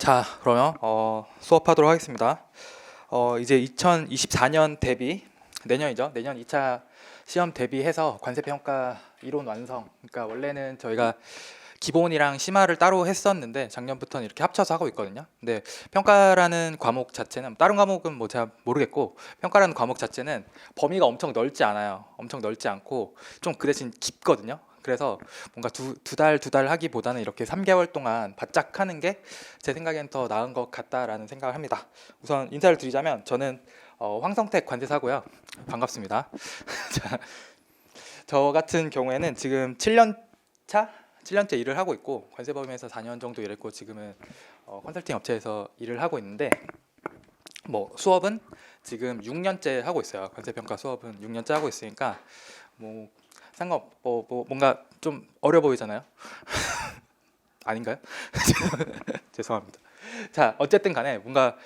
자, 그러면 수업하도록 하겠습니다. 이제 2024년 대비 내년이죠. 내년 2차 시험 대비해서 관세평가 이론 완성. 그러니까 원래는 저희가 기본이랑 심화를 따로 했었는데 작년부터는 이렇게 합쳐서 하고 있거든요. 근데 평가라는 과목 자체는 다른 과목은 뭐 제가 모르겠고 평가라는 과목 자체는 범위가 엄청 넓지 않아요. 엄청 넓지 않고 좀 그 대신 깊거든요. 그래서 뭔가 두 달 하기보다는 이렇게 3개월 동안 바짝 하는 게 제 생각엔 더 나은 것 같다라는 생각을 합니다. 우선 인사를 드리자면 저는 황성택 관세사고요. 반갑습니다. 자, 저 같은 경우에는 지금 7년 차? 7년째 일을 하고 있고 관세법인에서 4년 정도 일했고 지금은 컨설팅 업체에서 일을 하고 있는데 뭐 수업은 지금 6년째 하고 있어요. 관세평가 수업은 6년째 하고 있으니까 뭐 뭔가 좀 어려 보이잖아요. 아닌가요? 죄송합니다. 자, 어쨌든 간에 뭔가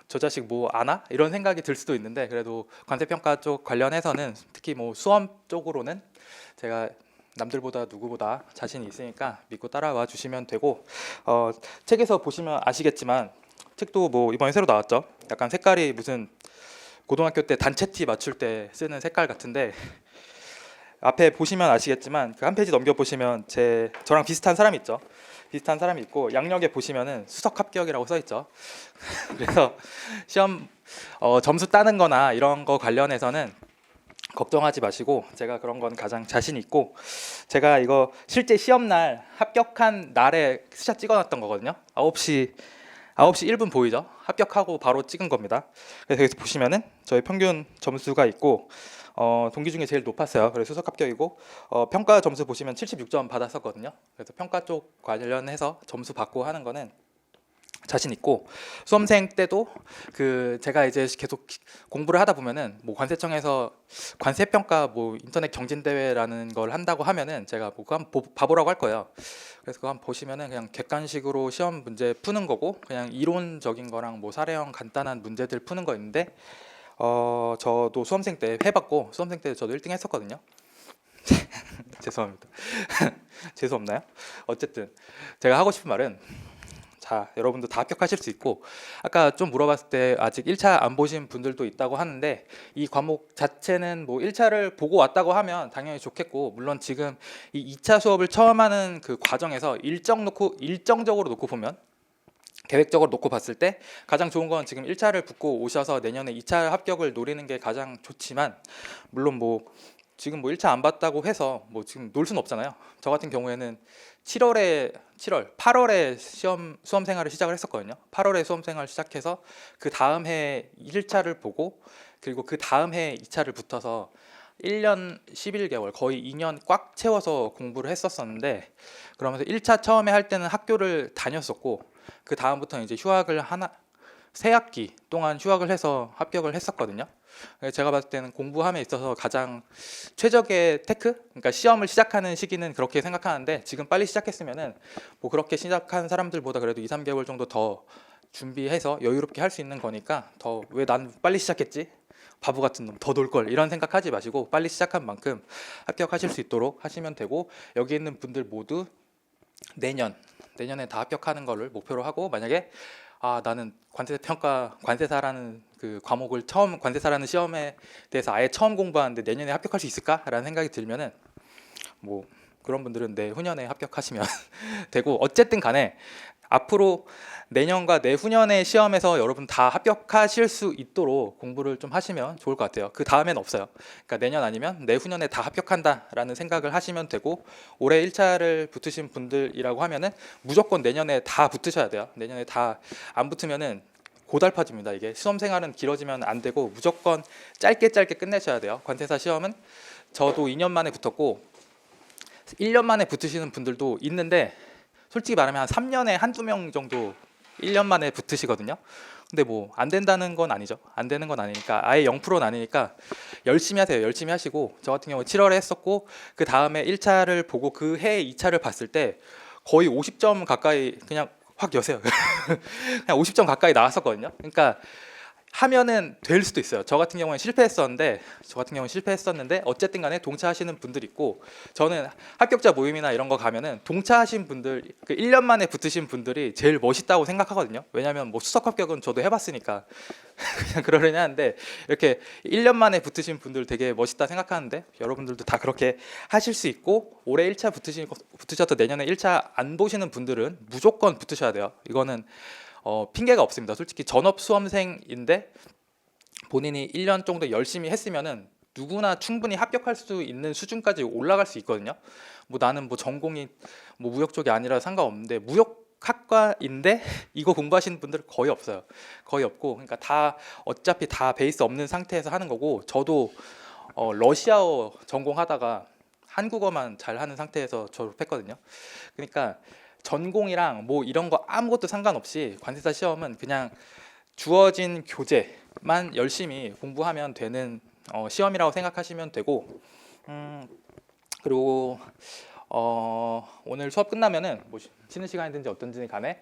저 자식 뭐 아나? 이런 생각이 들 수도 있는데 그래도 관세평가 쪽 관련해서는 특히 뭐 수험 쪽으로는 제가 남들보다 누구보다 자신이 있으니까 믿고 따라와 주시면 되고 책에서 보시면 아시겠지만 책도 뭐 이번에 새로 나왔죠. 약간 색깔이 무슨 고등학교 때 단체티 맞출 때 쓰는 색깔 같은데 앞에 보시면 아시겠지만 그 한 페이지 넘겨 보시면 저랑 비슷한 사람이 있죠. 비슷한 사람이 있고 양력에 보시면은 수석 합격이라고 써 있죠. 그래서 시험 점수 따는 거나 이런 거 관련해서는 걱정하지 마시고 제가 그런 건 가장 자신 있고 제가 이거 실제 시험 날 합격한 날에 스샷 찍어놨던 거거든요. 9시 1분 보이죠? 합격하고 바로 찍은 겁니다. 그래서 여기서 보시면은 저희 평균 점수가 있고 동기 중에 제일 높았어요. 그래서 수석 합격이고 평가 점수 보시면 76점 받았었거든요. 그래서 평가 쪽 관련해서 점수 받고 하는 거는 자신 있고 수험생 때도 제가 이제 계속 공부를 하다 보면은 뭐 관세청에서 관세평가 뭐 인터넷 경진대회라는 걸 한다고 하면은 제가 뭐 그거 한번 봐보라고 할 거예요. 그래서 그거 한번 보시면은 그냥 객관식으로 시험 문제 푸는 거고 그냥 이론적인 거랑 뭐 사례형 간단한 문제들 푸는 거 있는데 저도 수험생 때 해봤고 수험생 때 저도 1등 했었거든요. 죄송합니다. 재수 없나요? 어쨌든 제가 하고 싶은 말은 자, 여러분도 다 합격하실 수 있고 아까 좀 물어봤을 때 아직 1차 안 보신 분들도 있다고 하는데 이 과목 자체는 뭐 1차를 보고 왔다고 하면 당연히 좋겠고 물론 지금 이 2차 수업을 처음 하는 그 과정에서 일정적으로 놓고 보면 계획적으로 놓고 봤을 때 가장 좋은 건 지금 1차를 붙고 오셔서 내년에 2차 합격을 노리는 게 가장 좋지만 물론 뭐 지금 뭐 1차 안 봤다고 해서 뭐 지금 놀 수는 없잖아요. 저 같은 경우에는 8월에 수험 생활을 시작을 했었거든요. 8월에 수험 생활 시작해서 그 다음 해 1차를 보고 그리고 그 다음 해 2차를 붙어서 1년 11개월 거의 2년 꽉 채워서 공부를 했었었는데 그러면서 1차 처음에 할 때는 학교를 다녔었고 그 다음부터는 이제 세 학기 동안 휴학을 해서 합격을 했었거든요. 제가 봤을 때는 공부함에 있어서 가장 최적의 테크, 그러니까 시험을 시작하는 시기는 그렇게 생각하는데 지금 빨리 시작했으면은 뭐 그렇게 시작한 사람들보다 그래도 2, 3개월 정도 더 준비해서 여유롭게 할 수 있는 거니까 더 왜 난 빨리 시작했지? 바보 같은 놈 더 놀 걸 이런 생각하지 마시고 빨리 시작한 만큼 합격하실 수 있도록 하시면 되고 여기 있는 분들 모두 내년에 다 합격하는 거를 목표로 하고 만약에 나는 관세사라는 그 과목을 관세사라는 시험에 대해서 아예 처음 공부하는데 내년에 합격할 수 있을까라는 생각이 들면은 뭐 그런 분들은 내후년에 합격하시면 되고 어쨌든 간에 앞으로 내년과 내후년의 시험에서 여러분 다 합격하실 수 있도록 공부를 좀 하시면 좋을 것 같아요. 그 다음엔 없어요. 그러니까 내년 아니면 내후년에 다 합격한다라는 생각을 하시면 되고 올해 1차를 붙으신 분들이라고 하면은 무조건 내년에 다 붙으셔야 돼요. 내년에 다 안 붙으면은 고달파집니다. 이게 수험 생활은 길어지면 안 되고 무조건 짧게 끝내셔야 돼요. 관세사 시험은 저도 2년 만에 붙었고 1년 만에 붙으시는 분들도 있는데 솔직히 말하면 한 3년에 한두 명 정도 1년 만에 붙으시거든요. 근데 뭐 안 된다는 건 아니죠. 안 되는 건 아니니까 아예 0%는 아니니까 열심히 하세요. 열심히 하시고 저 같은 경우 7월에 했었고 그 다음에 1차를 보고 그 해 2차를 봤을 때 거의 50점 가까이 그냥 확 여세요. 그냥 50점 가까이 나왔었거든요. 그러니까 하면은 될 수도 있어요. 저 같은 경우는 실패했었는데 어쨌든 간에 동차하시는 분들 있고, 저는 합격자 모임이나 이런 거 가면은 동차하신 분들, 그 1년 만에 붙으신 분들이 제일 멋있다고 생각하거든요. 왜냐면 뭐 수석 합격은 저도 해봤으니까 그냥 그러려니 하는데, 이렇게 1년 만에 붙으신 분들 되게 멋있다 생각하는데, 여러분들도 다 그렇게 하실 수 있고, 올해 1차 붙으셔도 내년에 1차 안 보시는 분들은 무조건 붙으셔야 돼요. 이거는 핑계가 없습니다. 솔직히 전업 수험생인데 본인이 1년 정도 열심히 했으면은 누구나 충분히 합격할 수 있는 수준까지 올라갈 수 있거든요. 뭐 나는 뭐 전공이 뭐 무역 쪽이 아니라 상관없는데, 무역학과인데 이거 공부하시는 분들 거의 없어요. 거의 없고, 그러니까 다 어차피 다 베이스 없는 상태에서 하는 거고, 저도 러시아어 전공하다가 한국어만 잘하는 상태에서 졸업했거든요. 그러니까 전공이랑 뭐 이런 거 아무것도 상관없이 관세사 시험은 그냥 주어진 교재만 열심히 공부하면 되는 시험이라고 생각하시면 되고, 그리고 오늘 수업 끝나면은 뭐 쉬는 시간이든지 어떤지 간에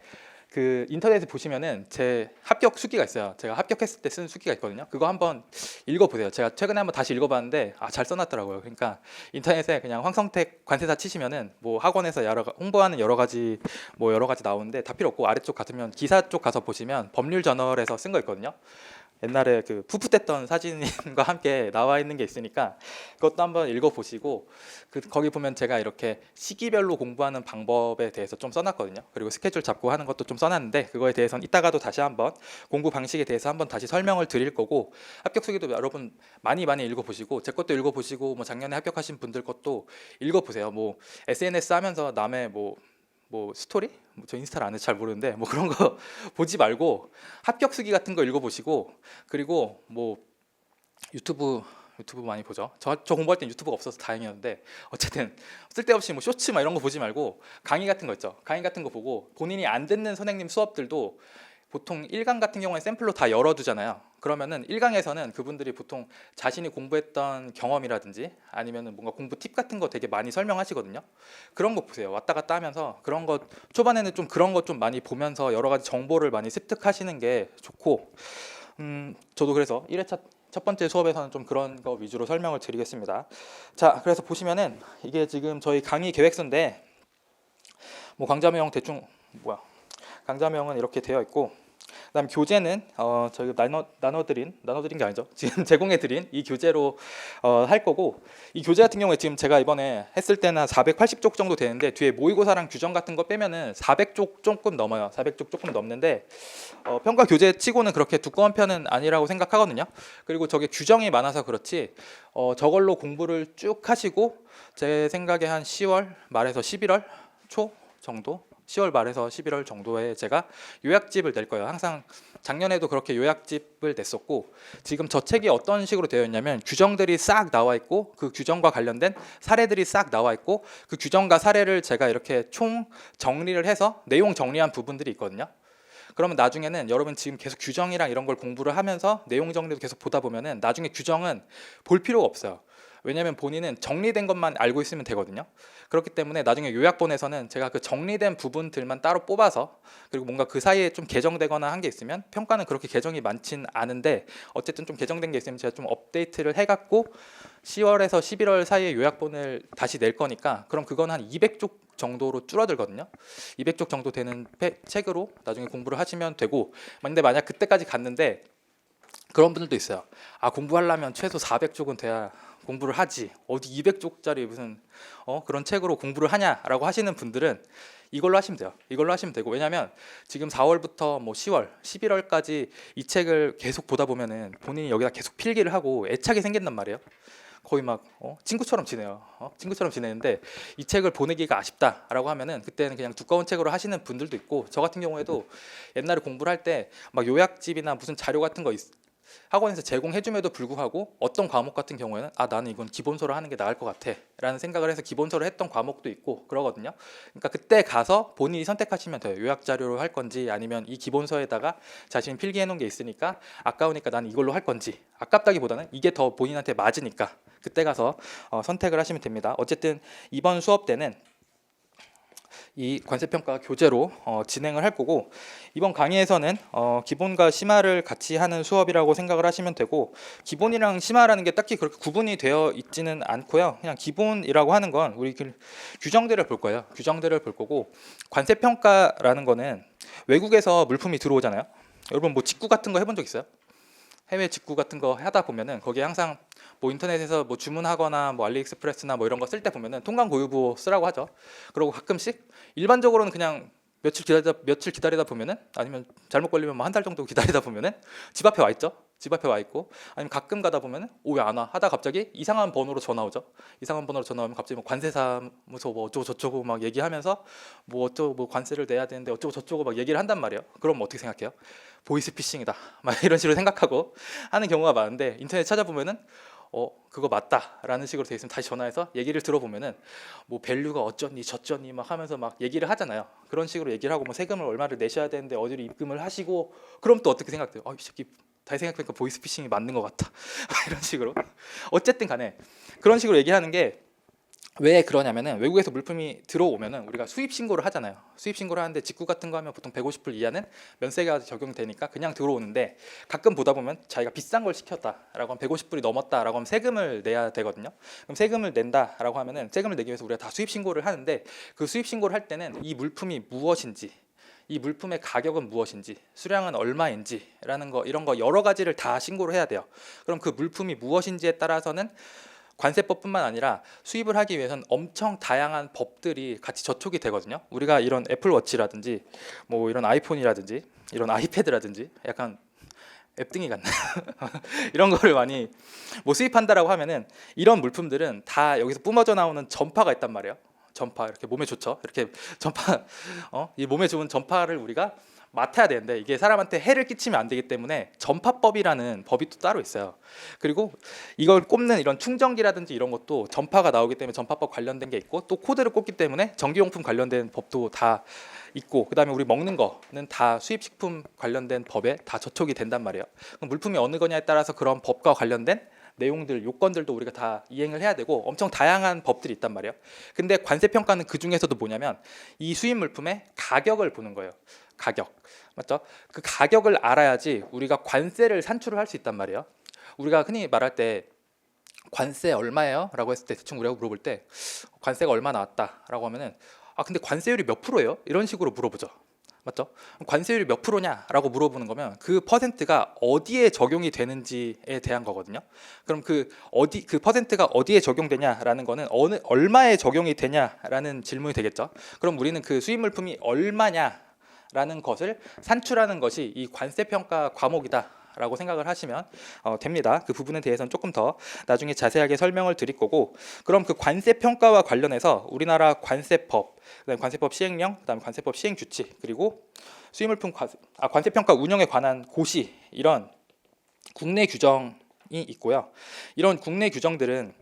그 인터넷에 보시면은 제 합격 수기가 있어요. 제가 합격했을 때 쓴 수기가 있거든요. 그거 한번 읽어보세요. 제가 최근에 한번 다시 읽어봤는데 잘 써놨더라고요. 그러니까 인터넷에 그냥 황성택 관세사 치시면은 뭐 학원에서 홍보하는 여러 가지 나오는데 다 필요 없고, 아래쪽 같으면 기사 쪽 가서 보시면 법률 저널에서 쓴 거 있거든요. 옛날에 그 푸풋했던 사진과 함께 나와 있는 게 있으니까 그것도 한번 읽어보시고, 거기 보면 제가 이렇게 시기별로 공부하는 방법에 대해서 좀 써놨거든요. 그리고 스케줄 잡고 하는 것도 좀 써놨는데, 그거에 대해서는 이따가도 다시 한번 공부 방식에 대해서 한번 다시 설명을 드릴 거고, 합격 수기도 여러분 많이 읽어보시고, 제 것도 읽어보시고, 뭐 작년에 합격하신 분들 것도 읽어보세요. 뭐 SNS 하면서 남의 뭐 스토리? 저 인스타를 안 해서 잘 모르는데 뭐 그런 거 보지 말고 합격 수기 같은 거 읽어보시고, 그리고 뭐 유튜브 많이 보죠. 저 공부할 땐 유튜브가 없어서 다행이었는데, 어쨌든 쓸데없이 뭐 쇼츠 막 이런 거 보지 말고 강의 같은 거 있죠. 강의 같은 거 보고, 본인이 안 듣는 선생님 수업들도 보통 1강 같은 경우에 샘플로 다 열어두잖아요. 그러면은 1강에서는 그분들이 보통 자신이 공부했던 경험이라든지 아니면은 뭔가 공부 팁 같은 거 되게 많이 설명하시거든요. 그런 거 보세요. 왔다 갔다 하면서 그런 거 초반에는 좀 그런 거 좀 많이 보면서 여러 가지 정보를 많이 습득하시는 게 좋고, 저도 그래서 1회차 첫 번째 수업에서는 좀 그런 거 위주로 설명을 드리겠습니다. 자, 그래서 보시면은 이게 지금 저희 강의 계획서인데, 뭐 강좌명 대충 강좌명은 이렇게 되어 있고, 그다음 교재는 저희가 나눠드린 게 아니죠. 지금 제공해드린 이 교재로 할 거고, 이 교재 같은 경우에 지금 제가 이번에 했을 때는 480쪽 정도 되는데, 뒤에 모의고사랑 규정 같은 거 빼면은 400쪽 조금 넘어요. 400쪽 조금 넘는데, 평가 교재 치고는 그렇게 두꺼운 편은 아니라고 생각하거든요. 그리고 저게 규정이 많아서 그렇지, 저걸로 공부를 쭉 하시고 제 생각에 한 10월 말에서 11월 초 정도, 10월 말에서 11월 정도에 제가 요약집을 낼 거예요. 항상 작년에도 그렇게 요약집을 냈었고, 지금 저 책이 어떤 식으로 되어 있냐면 규정들이 싹 나와 있고, 그 규정과 관련된 사례들이 싹 나와 있고, 그 규정과 사례를 제가 이렇게 총 정리를 해서 내용 정리한 부분들이 있거든요. 그러면 나중에는 여러분 지금 계속 규정이랑 이런 걸 공부를 하면서 내용 정리도 계속 보다 보면은 나중에 규정은 볼 필요가 없어요. 왜냐하면 본인은 정리된 것만 알고 있으면 되거든요. 그렇기 때문에 나중에 요약본에서는 제가 그 정리된 부분들만 따로 뽑아서, 그리고 뭔가 그 사이에 좀 개정되거나 한 게 있으면, 평가는 그렇게 개정이 많진 않은데 어쨌든 좀 개정된 게 있으면 제가 좀 업데이트를 해갖고 10월에서 11월 사이에 요약본을 다시 낼 거니까, 그럼 그건 한 200쪽 정도로 줄어들거든요. 200쪽 정도 되는 책으로 나중에 공부를 하시면 되고, 근데 만약 그때까지 갔는데 그런 분들도 있어요. 공부하려면 최소 400쪽은 돼야 공부를 하지, 어디 200쪽짜리 무슨 그런 책으로 공부를 하냐라고 하시는 분들은 이걸로 하시면 돼요. 이걸로 하시면 되고, 왜냐하면 지금 4월부터 뭐 10월, 11월까지 이 책을 계속 보다 보면은 본인이 여기다 계속 필기를 하고 애착이 생긴단 말이에요. 거의 막 친구처럼 지내요. 친구처럼 지내는데 이 책을 보내기가 아쉽다라고 하면은 그때는 그냥 두꺼운 책으로 하시는 분들도 있고, 저 같은 경우에도 옛날에 공부를 할 때 막 요약집이나 무슨 자료 같은 거 학원에서 제공해줌에도 불구하고 어떤 과목 같은 경우에는 나는 이건 기본서로 하는 게 나을 것 같아 라는 생각을 해서 기본서로 했던 과목도 있고 그러거든요. 그러니까 그때 가서 본인이 선택하시면 돼요. 요약 자료로 할 건지, 아니면 이 기본서에다가 자신이 필기해 놓은 게 있으니까 아까우니까 나는 이걸로 할 건지, 아깝다기보다는 이게 더 본인한테 맞으니까 그때 가서 선택을 하시면 됩니다. 어쨌든 이번 수업 때는 이 관세평가 교재로 진행을 할 거고, 이번 강의에서는 기본과 심화를 같이 하는 수업이라고 생각을 하시면 되고, 기본이랑 심화라는 게 딱히 그렇게 구분이 되어 있지는 않고요. 그냥 기본이라고 하는 건 우리 규정들을 볼 거예요. 규정들을 볼 거고, 관세평가라는 거는 외국에서 물품이 들어오잖아요. 여러분 뭐 직구 같은 거 해본 적 있어요? 해외 직구 같은 거 하다 보면은 거기에 항상 뭐 인터넷에서 뭐 주문하거나 뭐 알리익스프레스나 뭐 이런 거 쓸 때 보면은 통관고유부 쓰라고 하죠. 그리고 가끔씩 일반적으로는 그냥 며칠 기다리다 보면은, 아니면 잘못 걸리면 뭐 한 달 정도 기다리다 보면은 집 앞에 와 있죠. 집 앞에 와 있고, 아니면 가끔 가다 보면은 오 왜 안 와 하다 갑자기 이상한 번호로 전화 오죠. 이상한 번호로 전화 오면 갑자기 뭐 관세사무소 뭐 어쩌고 저쩌고 막 얘기하면서 뭐 어쩌고 뭐 관세를 내야 되는데 어쩌고 저쩌고 막 얘기를 한단 말이에요. 그럼 어떻게 생각해요? 보이스피싱이다 막 이런 식으로 생각하고 하는 경우가 많은데, 인터넷 찾아보면은 그거 맞다라는 식으로 돼 있으면 다시 전화해서 얘기를 들어보면은 뭐 밸류가 어쩌니 저쩌니 막 하면서 막 얘기를 하잖아요. 그런 식으로 얘기를 하고 뭐 세금을 얼마를 내셔야 되는데 어디로 입금을 하시고, 그럼 또 어떻게 생각돼요? 이 새끼 다시 생각해보니까 보이스피싱이 맞는 것 같다 이런 식으로. 어쨌든 간에 그런 식으로 얘기하는 게 왜 그러냐면은, 외국에서 물품이 들어오면은 우리가 수입 신고를 하잖아요. 수입 신고를 하는데 직구 같은 거 하면 보통 150불 이하는 면세가 적용되니까 그냥 들어오는데, 가끔 보다 보면 자기가 비싼 걸 시켰다라고 하면 150불이 넘었다라고 하면 세금을 내야 되거든요. 그럼 세금을 낸다라고 하면은 세금을 내기 위해서 우리가 다 수입 신고를 하는데, 그 수입 신고를 할 때는 이 물품이 무엇인지, 이 물품의 가격은 무엇인지, 수량은 얼마인지라는 거, 이런 거 여러 가지를 다 신고를 해야 돼요. 그럼 그 물품이 무엇인지에 따라서는 관세법뿐만 아니라 수입을 하기 위해서는 엄청 다양한 법들이 같이 저촉이 되거든요. 우리가 이런 애플워치라든지 뭐 이런 아이폰이라든지 이런 아이패드라든지, 약간 앱등이 같나요? 이런 거를 많이 뭐 수입한다라고 하면은, 이런 물품들은 다 여기서 뿜어져 나오는 전파가 있단 말이에요. 전파, 이렇게 몸에 좋죠. 이렇게 전파, 이 몸에 좋은 전파를 우리가 맡아야 되는데, 이게 사람한테 해를 끼치면 안 되기 때문에 전파법이라는 법이 또 따로 있어요. 그리고 이걸 꼽는 이런 충전기라든지 이런 것도 전파가 나오기 때문에 전파법 관련된 게 있고, 또 코드를 꼽기 때문에 전기용품 관련된 법도 다 있고, 그다음에 우리 먹는 거는 다 수입식품 관련된 법에 다 저촉이 된단 말이에요. 그럼 물품이 어느 거냐에 따라서 그런 법과 관련된 내용들, 요건들도 우리가 다 이행을 해야 되고, 엄청 다양한 법들이 있단 말이에요. 근데 관세평가는 그 중에서도 뭐냐면, 이 수입 물품의 가격을 보는 거예요. 가격, 맞죠? 그 가격을 알아야지 우리가 관세를 산출을 할 수 있단 말이에요. 우리가 흔히 말할 때 관세 얼마예요? 라고 했을 때, 대충 우리가 물어볼 때 관세가 얼마 나왔다 라고 하면은, 근데 관세율이 몇 프로예요? 이런 식으로 물어보죠. 맞죠? 관세율이 몇 프로냐 라고 물어보는 거면, 그 퍼센트가 어디에 적용이 되는지에 대한 거거든요. 그럼 그 퍼센트가 어디에 적용되냐라는 거는 얼마에 적용이 되냐라는 질문이 되겠죠. 그럼 우리는 그 수입 물품이 얼마냐라는 것을 산출하는 것이 이 관세평가 과목이다 라고 생각을 하시면 됩니다. 그 부분에 대해서는 조금 더 나중에 자세하게 설명을 드릴 거고, 그럼 그 관세평가와 관련해서 우리나라 관세법, 그다음에 관세법 시행령, 그다음에 관세법 시행규칙, 그리고 수입물품 관세평가 운영에 관한 고시, 이런 국내 규정이 있고요. 이런 국내 규정들은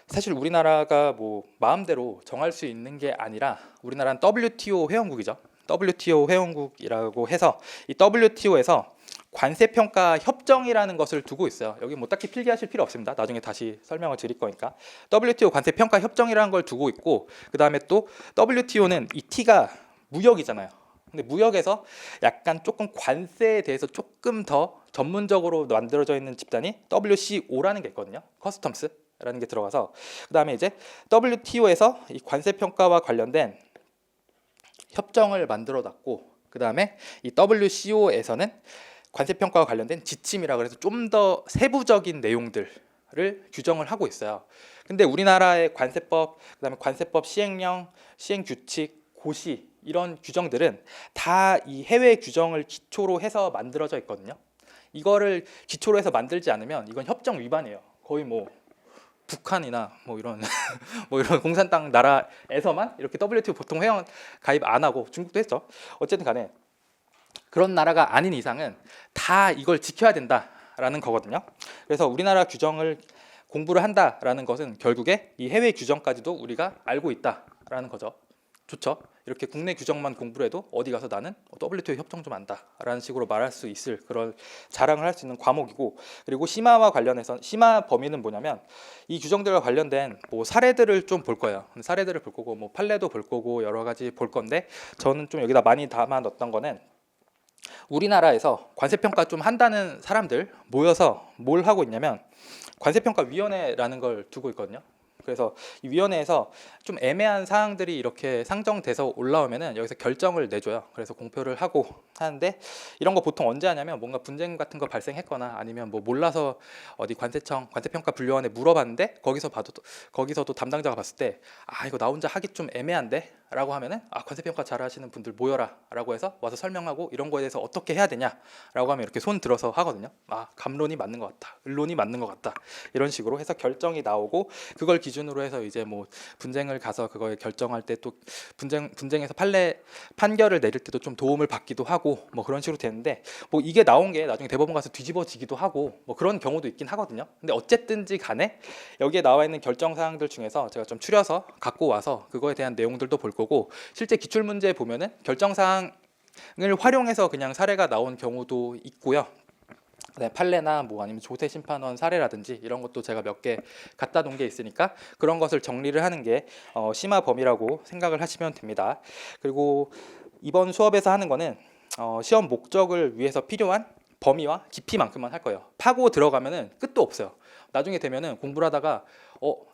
사실 우리나라가 뭐 마음대로 정할 수 있는 게 아니라, 우리나라는 WTO 회원국이죠. WTO 회원국이라고 해서 이 WTO에서 관세평가 협정이라는 것을 두고 있어요. 여기 뭐 딱히 필기하실 필요 없습니다. 나중에 다시 설명을 드릴 거니까. WTO 관세평가 협정이라는 걸 두고 있고, 그 다음에 또 WTO는 이 T가 무역이잖아요. 근데 무역에서 약간 조금 관세에 대해서 조금 더 전문적으로 만들어져 있는 집단이 WCO라는 게 있거든요. 커스텀스라는 게 들어가서, 그 다음에 이제 WTO에서 이 관세평가와 관련된 협정을 만들어 놨고, 그 다음에 이 WCO에서는 관세평가와 관련된 지침이라 그래서 좀 더 세부적인 내용들을 규정을 하고 있어요. 근데 우리나라의 관세법, 그다음에 관세법 시행령, 시행규칙, 고시, 이런 규정들은 다 이 해외 규정을 기초로 해서 만들어져 있거든요. 이거를 기초로 해서 만들지 않으면 이건 협정 위반이에요. 거의 뭐 북한이나 뭐 이런 뭐 이런 공산당 나라에서만 이렇게 WTO 보통 회원 가입 안 하고, 중국도 했죠. 어쨌든 간에 그런 나라가 아닌 이상은 다 이걸 지켜야 된다라는 거거든요. 그래서 우리나라 규정을 공부를 한다라는 것은 결국에 이 해외 규정까지도 우리가 알고 있다라는 거죠. 좋죠? 이렇게 국내 규정만 공부를 해도 어디 가서 나는 WTO 협정 좀 안다라는 식으로 말할 수 있을 그런 자랑을 할 수 있는 과목이고, 그리고 심화와 관련해서 심화 범위는 뭐냐면 이 규정들과 관련된 뭐 사례들을 좀 볼 거예요. 사례들을 볼 거고 뭐 판례도 볼 거고 여러 가지 볼 건데, 저는 좀 여기다 많이 담아 넣었던 거는 우리나라에서 관세평가 좀 한다는 사람들 모여서 뭘 하고 있냐면 관세평가위원회라는 걸 두고 있거든요. 그래서 이 위원회에서 좀 애매한 사항들이 이렇게 상정돼서 올라오면은 여기서 결정을 내줘요. 그래서 공표를 하고 하는데, 이런 거 보통 언제 하냐면 뭔가 분쟁 같은 거 발생했거나 아니면 뭐 몰라서 어디 관세평가 분류원에 물어봤는데 거기서도 담당자가 봤을 때 이거 나 혼자 하기 좀 애매한데 라고 하면은 관세평가 잘 하시는 분들 모여라 라고 해서 와서 설명하고 이런 거에 대해서 어떻게 해야 되냐 라고 하면 이렇게 손 들어서 하거든요. 감론이 맞는 것 같다, 을론이 맞는 것 같다, 이런 식으로 해서 결정이 나오고, 그걸 기준으로 해서 이제 뭐 분쟁을 가서 그걸 결정할 때 또 분쟁에서 판결을 내릴 때도 좀 도움을 받기도 하고 뭐 그런 식으로 되는데, 뭐 이게 나온 게 나중에 대법원 가서 뒤집어지기도 하고 뭐 그런 경우도 있긴 하거든요. 근데 어쨌든지 간에 여기에 나와 있는 결정 사항들 중에서 제가 좀 추려서 갖고 와서 그거에 대한 내용들도 볼 거고, 실제 기출 문제에 보면은 결정 사항을 활용해서 그냥 사례가 나온 경우도 있고요. 네, 판례나 뭐 아니면 조세 심판원 사례라든지 이런 것도 제가 몇 개 갖다 놓은 게 있으니까 그런 것을 정리를 하는 게 심화 범위라고 생각을 하시면 됩니다. 그리고 이번 수업에서 하는 거는 시험 목적을 위해서 필요한 범위와 깊이만큼만 할 거예요. 파고 들어가면은 끝도 없어요. 나중에 되면은 공부를 하다가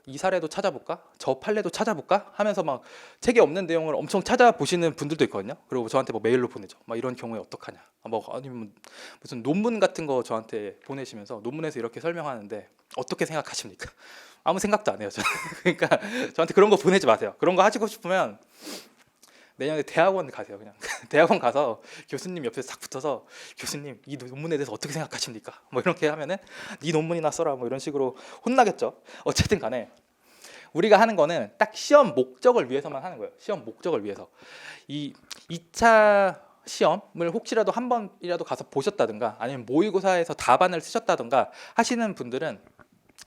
이 사례도 찾아볼까? 저 판례도 찾아볼까? 하면서 막 책에 없는 내용을 엄청 찾아보시는 분들도 있거든요. 그리고 저한테 뭐 메일로 보내죠. 막 이런 경우에 어떡하냐? 아니면 무슨 논문 같은 거 저한테 보내시면서 논문에서 이렇게 설명하는데 어떻게 생각하십니까? 아무 생각도 안 해요, 저는. 그러니까 저한테 그런 거 보내지 마세요. 그런 거 하시고 싶으면 내년에 대학원 가세요. 그냥 대학원 가서 교수님 옆에 싹 붙어서 교수님 이 논문에 대해서 어떻게 생각하십니까? 뭐 이렇게 하면은 네 논문이나 써라 뭐 이런 식으로 혼나겠죠. 어쨌든 간에 우리가 하는 거는 딱 시험 목적을 위해서만 하는 거예요. 시험 목적을 위해서. 이 2차 시험을 혹시라도 한 번이라도 가서 보셨다든가 아니면 모의고사에서 답안을 쓰셨다든가 하시는 분들은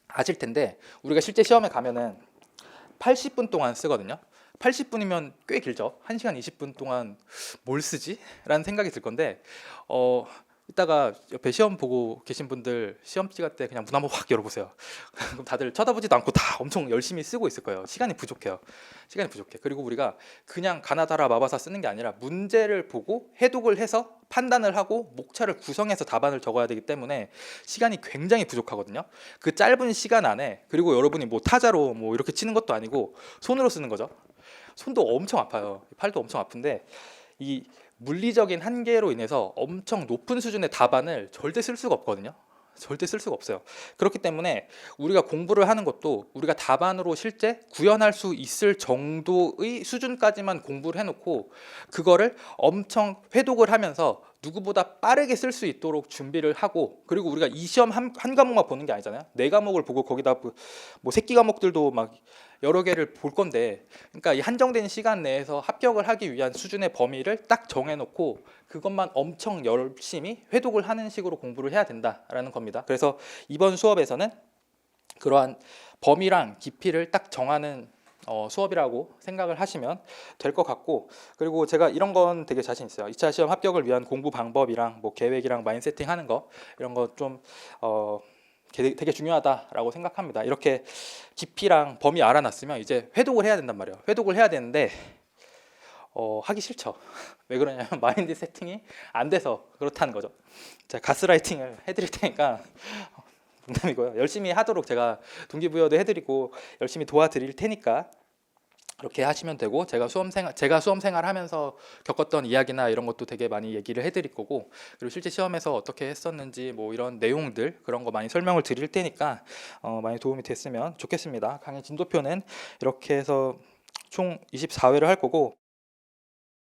아실 텐데, 우리가 실제 시험에 가면은 80분 동안 쓰거든요. 80분이면 꽤 길죠. 1시간 20분 동안 뭘 쓰지? 라는 생각이 들 건데, 이따가 옆에 시험 보고 계신 분들 시험 찍을 때 그냥 문 한번 확 열어보세요. 그럼 다들 쳐다보지도 않고 다 엄청 열심히 쓰고 있을 거예요. 시간이 부족해요. 시간이 부족해. 그리고 우리가 그냥 가나다라 마바사 쓰는 게 아니라 문제를 보고 해독을 해서 판단을 하고 목차를 구성해서 답안을 적어야 되기 때문에 시간이 굉장히 부족하거든요. 그 짧은 시간 안에, 그리고 여러분이 뭐 타자로 뭐 이렇게 치는 것도 아니고 손으로 쓰는 거죠. 손도 엄청 아파요. 팔도 엄청 아픈데 이 물리적인 한계로 인해서 엄청 높은 수준의 답안을 절대 쓸 수가 없거든요. 절대 쓸 수가 없어요. 그렇기 때문에 우리가 공부를 하는 것도 우리가 답안으로 실제 구현할 수 있을 정도의 수준까지만 공부를 해놓고 그거를 엄청 회독을 하면서 누구보다 빠르게 쓸 수 있도록 준비를 하고, 그리고 우리가 이 시험 한 과목만 보는 게 아니잖아요. 네 과목을 보고 거기다 뭐 새끼 과목들도 막 여러 개를 볼 건데, 그러니까 이 한정된 시간 내에서 합격을 하기 위한 수준의 범위를 딱 정해놓고 그것만 엄청 열심히 회독을 하는 식으로 공부를 해야 된다라는 겁니다. 그래서 이번 수업에서는 그러한 범위랑 깊이를 딱 정하는 수업이라고 생각을 하시면 될 것 같고, 그리고 제가 이런 건 되게 자신 있어요. 2차 시험 합격을 위한 공부 방법이랑 뭐 계획이랑 마인드 세팅하는 거, 이런 거 좀 되게 중요하다라고 생각합니다. 이렇게 깊이랑 범위 알아놨으면 이제 회독을 해야 된단 말이에요. 회독을 해야 되는데 하기 싫죠. 왜 그러냐면 마인드 세팅이 안 돼서 그렇다는 거죠. 제가 가스라이팅을 해드릴 테니까 농담이고요. 열심히 하도록 제가 동기부여도 해드리고 열심히 도와드릴 테니까 그렇게 하시면 되고, 제가 수험 생활하면서 겪었던 이야기나 이런 것도 되게 많이 얘기를 해드릴 거고, 그리고 실제 시험에서 어떻게 했었는지 뭐 이런 내용들 그런 거 많이 설명을 드릴 테니까 많이 도움이 됐으면 좋겠습니다. 강의 진도표는 이렇게 해서 총 24회를 할 거고,